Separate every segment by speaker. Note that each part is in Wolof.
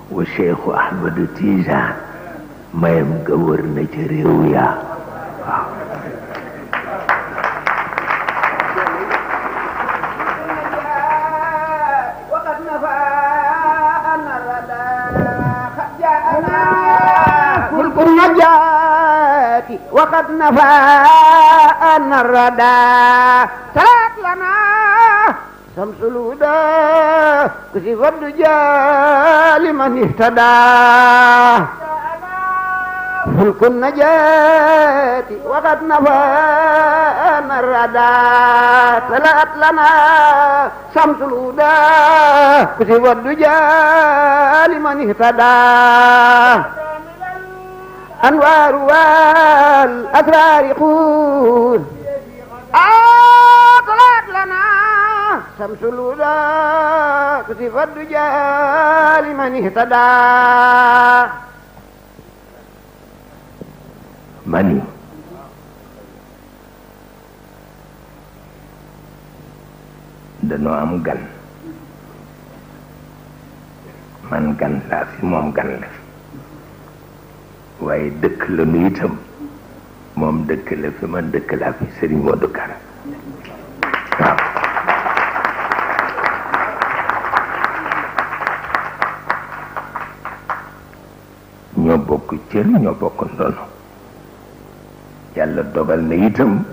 Speaker 1: wa Cheikhu Ahmadu Tijaan mayam nga wër na ci réew yaa waaw
Speaker 2: النجاة وقد نفى أن الردى سلات لنا شمس الهدى كشف الدجى لمن اهتدى ملك النجاة وقد نفى أن الردى سلات لنا شمس الهدى كشف الدجى لمن اهتدى أنوار والأسرار قول طلعت لنا شمس الهدى كشف الدجى لمن اهتدى
Speaker 1: mani dañoo am gan man gan laa fi moom gan la fi waaye dëkk la nu itam moom dëkk la fi man dëkk laa fi Serigne Modou Kara waaw ñoo bokk cër ñoo bokk ndono yàlla dogal na itam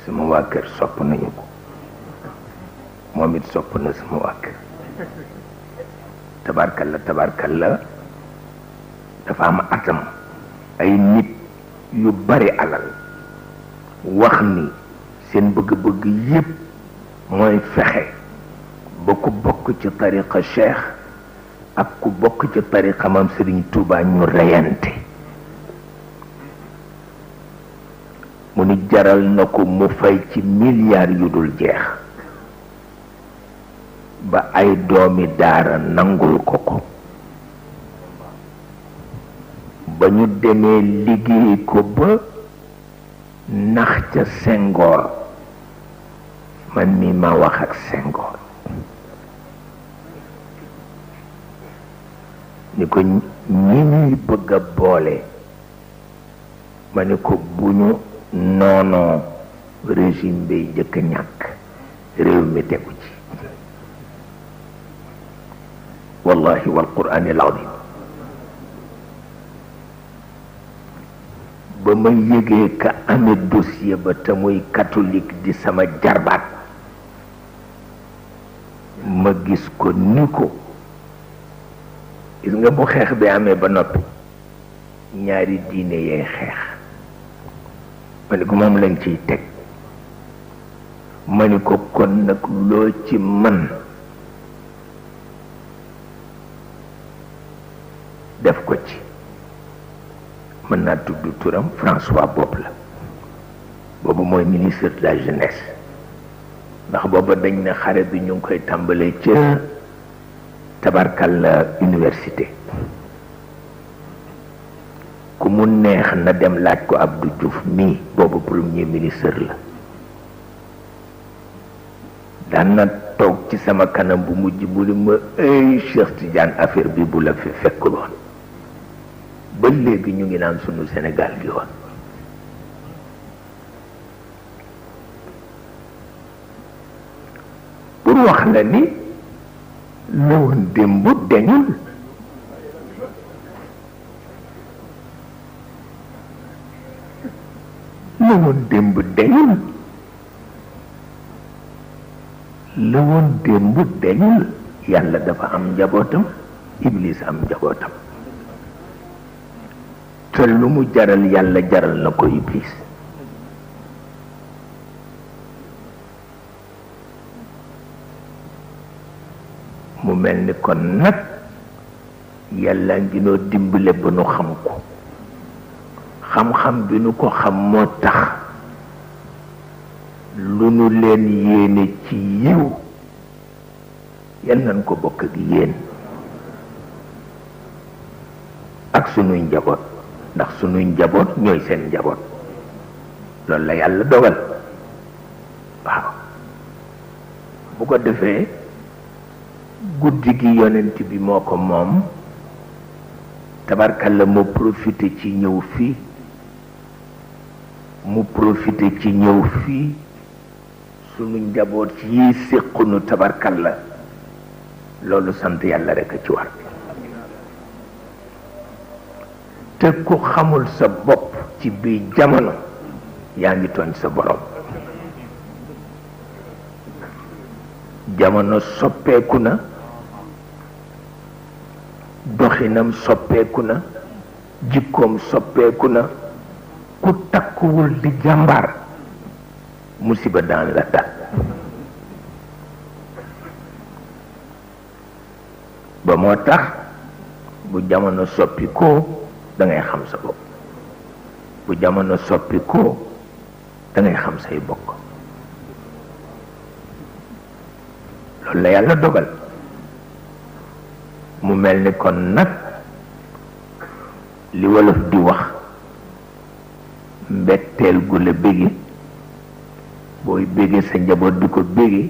Speaker 1: sama waa kër sopp nañu ko moom it sopp na sama waa kër tabarkalla dafa am atam ay nit yu bari alal wax ni seen bëgg-bëgg yépp mooy fexe ba ku bokk ci tariqa cheikh ak ku bokk ci tariqa maam Serigne Touba ñu reyante mu ni jaral na ko mu fay ci milliards yu dul jeex ba ay doomi daara nangul ko ko ba ñu demee liggéey ko ba nax ca Senghor man mi ma wax ak Senghor ni ko ñi ñuy bëgg a boole ma ni ko bu ñu noonoo régime bay jëkk ñàkk réew mi tegu ci wallahi wal qur'anil azim ba ma yëgee ka amee dossier ba te muy catholique di sama jarbaat ma gis ko ni ko gis nga bu xeex bi amee ba noppi ñaari diine yee xeex ma ni ko moom lañ ciy teg ma ni ko kon nag loo ci man def ko ci mën naa tudd turam François Bopp la boobu mooy ministre de la jeunesse ndax booba dañ ne xare bi ñu ngi koy tàmbalee ca tabarkal la université ku mu neex na dem laaj ko Abdou Diouf mii boobu premier ministre la daan na toog ci sama kanam bu mujj bu li ma ay Cheikh Tidiane affaire bi bu la fi fekkul woon ba léegi ñu ngi naan sunu Sénégal gi woon pour wax la ni la woon démb dañul la woon démb dañul la woon démb dañul yàlla dafa am njabootam Iblis am njabootam te lu mu jaral yàlla jaral na ko Iblis mu mel ni kon nag yàlla ngi noo dimbale ba nu xam ko xam-xam bi nu ko xam moo tax lu nu leen yéene ci yiw yal nañ ko bokk ak yéen ak sunuy njaboot ndax sunuy njaboot ñooy seen njaboot loolu la yàlla dogal waaw bu ko defee guddi gi yonent bi moo ko moom tabarkalla mu profité ci ñëw fii sunu njaboot yi séqunu tabarkalla loolu sant yàlla rekk a ci war te ku xamul sa bopp ci biir jamono yaa ngi tooñ sa borom jamono soppeeku na doxinam soppeeku na jikkoom soppeeku na ku takkuwul di jàmbaar musiba daan la dal ba moo tax bu jamono soppi ko da ngay xam sa bopp bu jamono soppi ko da ngay xam say bokk loolu la yàlla dogal mu mel ni kon nag li wolof di wax mbetteel gu la bége booy bége sa njaboot di ko bége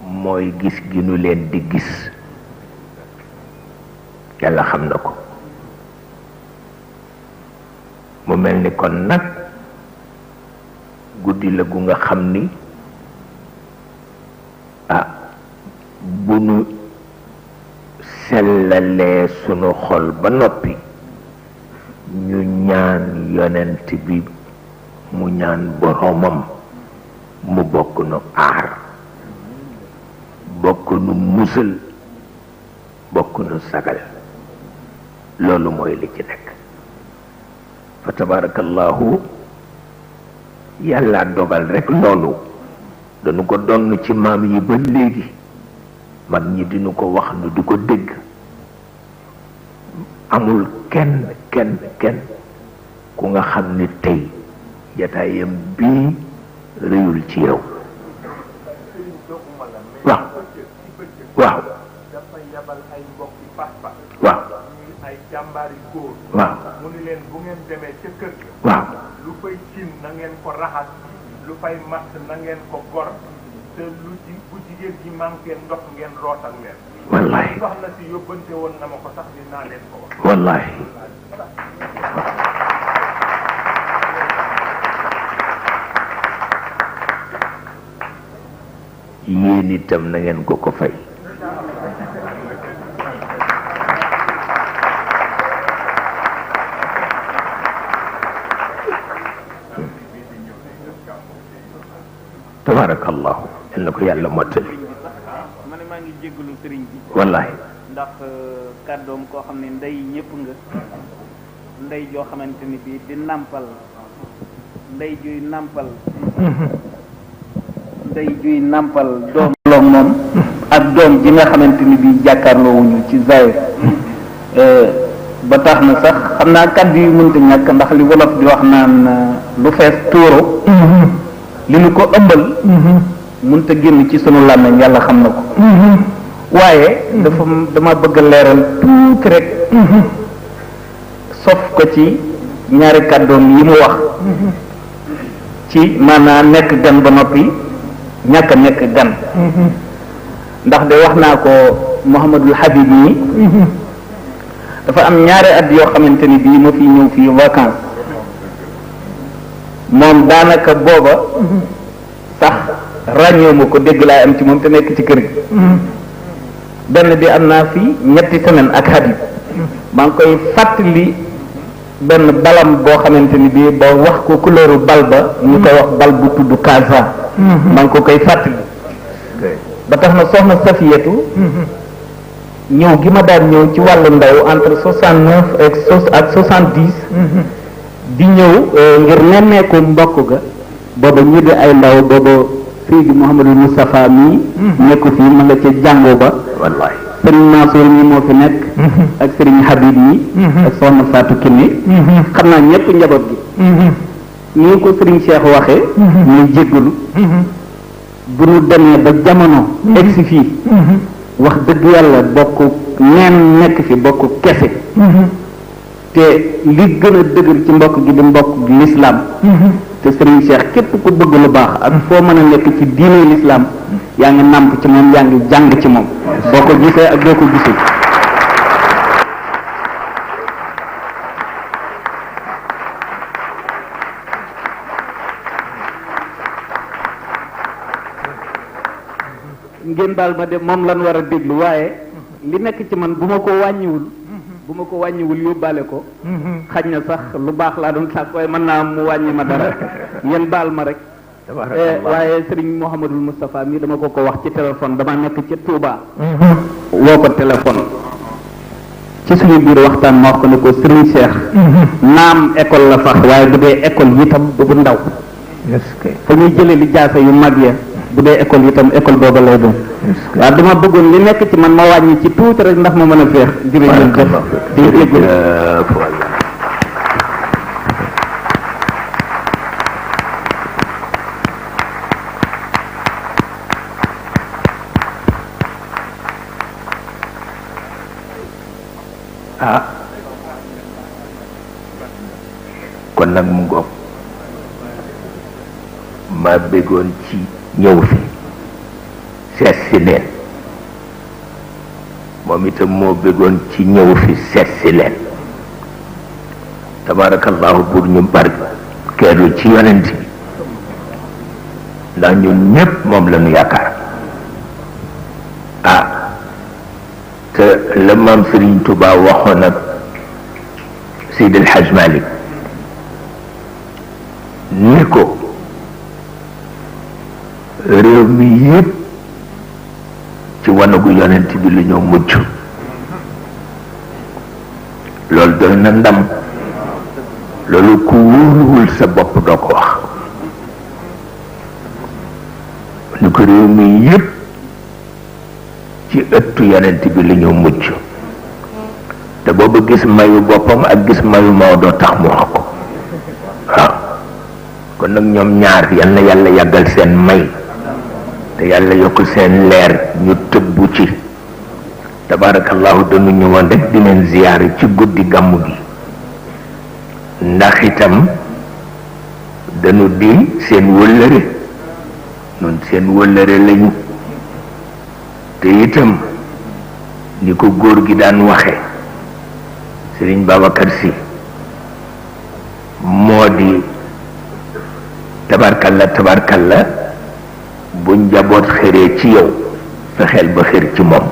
Speaker 1: mooy gis gi nu leen di gis yàlla xam na ko mu mel ni kon nag guddi la gu nga xam ni bu nu sellalee sunu xol ba noppi ñu ñaan yonent bi mu ñaan boromam mu bokk nu aar bokk nu musal bokk nu sagal loolu mooy li ci nekk fa tabarakallahu yàlla dogal rekk loolu dañu ko donn ci maam yi ba léegi mag ñi dinu ko wax nu di ko dégg amul kenn ku nga xam ni tey jataayam bii réyul ci yow waaw waaw waaw
Speaker 3: ay jàmbaari góor
Speaker 1: waaw
Speaker 3: mu ni leen bu ngeen demee ca kër ga
Speaker 1: waaw
Speaker 3: lu fay cin na ngeen ko raxas lu fay matt na ngeen ko gor te bu jigéen ji manqué ndox ngeen rootal leen
Speaker 1: wallahi
Speaker 3: soxna si yóbbante woon na ma ko sax dinaa leen ko wax
Speaker 1: wallahi yéen itam na ngeen ko fay tabarakallahu yal na ko yàlla mottali
Speaker 4: ma ne maa ngi jéggalu sëriñ bi
Speaker 1: wallahi
Speaker 4: ndax kàddoom koo xam ne ndey ñëpp nga ndey joo xamante ni bii di nàmpal ndey juy nàmpal doom loom moom ak doom ji nga xamante ni bii jàkkaarloowuñu ci zahir ba tax na sax xam naa kàddu yu mënta ñàkk ndax li wolof di wax naan lu fees tuuro li nu ko ëmbal mënta génn ci sunu làmmiñ yàlla xam na ko waaye dama bëgg a leeral tuuti rek sof ko ci ñaari kàddoom yi mu wax ci maanaam nekk gan ba noppi ñàkk a nekk gan ndax de wax naa ko Mouhamadul Habib nii dafa am ñaari at yoo xamante ni bii ma fi ñëw fii vacances moom daanaka booba sax ràññeewu ma ko dégg laay am ci moom te nekk ci kër gi benn bi am naa fi ñetti semaine ak Habib maa ngi koy fàttali benn balam boo xamante ni bii ba wax ko couleuru bal ba ñu koy wax bal bu tudd Casa maa ngi ko koy fàttali ba tax na soxna Safiyatu ñëw gi ma daan ñëw ci wàllu ndaw entre 69 ak 70 di ñëw ngir nemmeeku mbokk ga booba ñi di ay ndaw booba fii di Mouhamadou Moustapha mii nekku fii ma nga ca jàngo ba
Speaker 1: wallahi
Speaker 4: sëriñ Mansour mi moo fi nekk ak sëriñ Habib mi ak soxna Fatou Kiné xam naa ñëpp njaboot gi nii ko sëriñ Cheikh waxee ñuy jéggalu bu ñu demee ba jamono egsi fii wax dëgg yàlla bokk neen nekk fi bokk kese te li gën a dëgër ci mbokk gi di mbokk lislaam te Serigne Cheikh képp ku bëgg lu baax ak foo mën a nekk ci diine l'islam yaa ngi nàmp ci moom yaa ngi jàng ci moom boo ko gisee ak boo ko gisul. ngeen baal ma de moom lan war a déglu waaye li nekk ci man bu ma ko wàññiwul yóbbaale ko xaj na sax lu baax laa doon sàkk waaye mën naa mu wàññi ma dara ngeen baal ma rek waaye Serigne Mouhamadul Moustapha mii dama ko wax ci téléphone dama nekk ci Touba woo ko téléphone ci suñu biir waxtaan ma wax ko ne ko Serigne Cheikh naam école la fax waaye bu dee école itam du bu ndaw fa ñuy jëlee li jaasa yu mag ya bu dee école itam école booba lay doon waaw dama bëggoon li nekk ci man ma wàññi ci tuuti rek ndax ma mën a féex jërëjëf
Speaker 1: kon nag mu ngoog ma bëggoon ci ñëw fi seet si leen moom itam moo bëggoon ci ñëw fi seet si leen tabarakallahu pour ñu barkeelu ci yonent bi ndax ñun ñépp moom la ñu yaakaar te la maam Serigne Touba waxoon ak Seydi El Hadj Malick ni ko réew mi yépp ci wanagu yonent bi lu ñoo mujj loolu doy na ndam loolu ku wóoluwul sa bopp doo ko wax ni ko réew mi yépp ci ëttu yonent bi lu ñoo mujj te booba gis mayu boppam ak gis mayu Maodo tax mu wax ko waaw kon nag ñoom ñaar yal na yàlla yàggal seen may te yàlla yokk seen leer ñu tëbbu ci tabarakallahu dañu ñëwoon rek di leen ziyaare ci guddi gàmmu gi ndax itam dañu di seen wëllëre noonu seen wëllëre lañu te itam ni ko góor gi daan waxe Serigne Babacar Sy moo di tabarkalla bu njaboot xëree ci yow fexeel ba xër ci moom